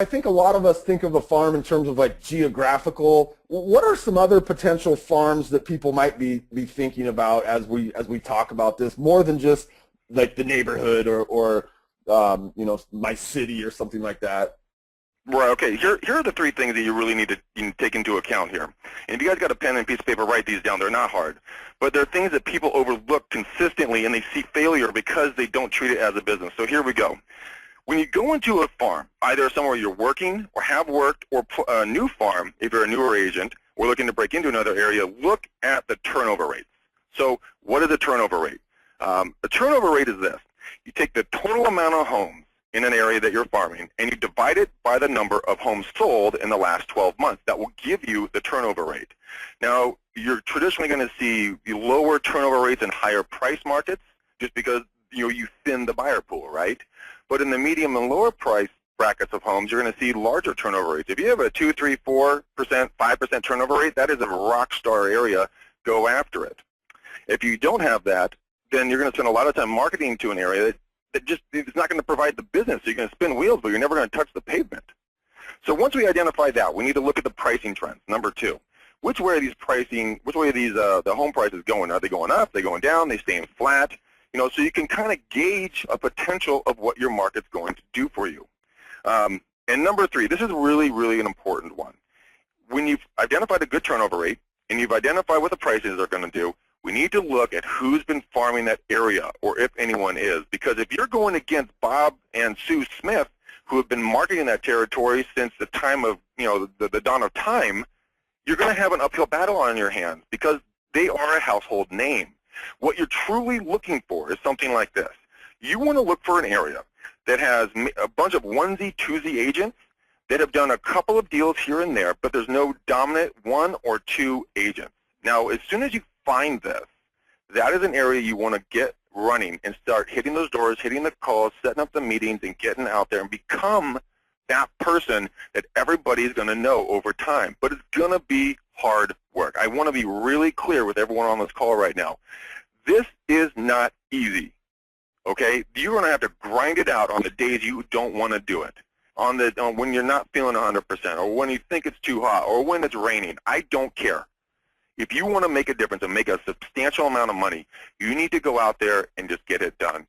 I think a lot of us think of a farm in terms of like geographical. What are some other potential farms that people might be thinking about as we talk about this, more than just like the neighborhood or you know, my city or something like that? Right, okay. Here are the three things that you really need to take into account here. And if you guys got a pen and piece of paper, write these down. They're not hard. But they're things that people overlook consistently, and they see failure because they don't treat it as a business. So here we go. When you go into a farm, either somewhere you're working or have worked, or a new farm, if you're a newer agent or looking to break into another area, look at the turnover rates. So what is the turnover rate? The turnover rate is this. You take the total amount of homes in an area that you're farming, and you divide it by the number of homes sold in the last 12 months. That will give you the turnover rate. Now, you're traditionally going to see lower turnover rates in higher price markets just because you thin the buyer pool, right? But in the medium and lower price brackets of homes, you're going to see larger turnover rates. If you have a 2, 3, 4%, 5% turnover rate, that is a rock star area. Go after it. If you don't have that, then you're going to spend a lot of time marketing to an area that just it's not going to provide the business. You're going to spin wheels, but you're never going to touch the pavement. So once we identify that, we need to look at the pricing trends. Number two, which way are these the home prices going? Are they going up? Are they going down? Are they staying flat? So you can kind of gauge a potential of what your market's going to do for you. And number three, this is really, really an important one. When you've identified a good turnover rate and you've identified what the prices are going to do, we need to look at who's been farming that area, or if anyone is. Because if you're going against Bob and Sue Smith, who have been marketing that territory since the time of, the dawn of time, you're going to have an uphill battle on your hands because they are a household name. What you're truly looking for is something like this. You want to look for an area that has a bunch of onesie, twosie agents that have done a couple of deals here and there, but there's no dominant one or two agents. Now, as soon as you find this, that is an area you want to get running and start hitting those doors, hitting the calls, setting up the meetings, and getting out there and become that person that everybody's going to know over time. But it's going to be hard work. I want to be really clear with everyone on this call right now. This is not easy, okay? You're going to have to grind it out on the days you don't want to do it, on when you're not feeling 100%, or when you think it's too hot, or when it's raining. I don't care. If you want to make a difference and make a substantial amount of money, you need to go out there and just get it done.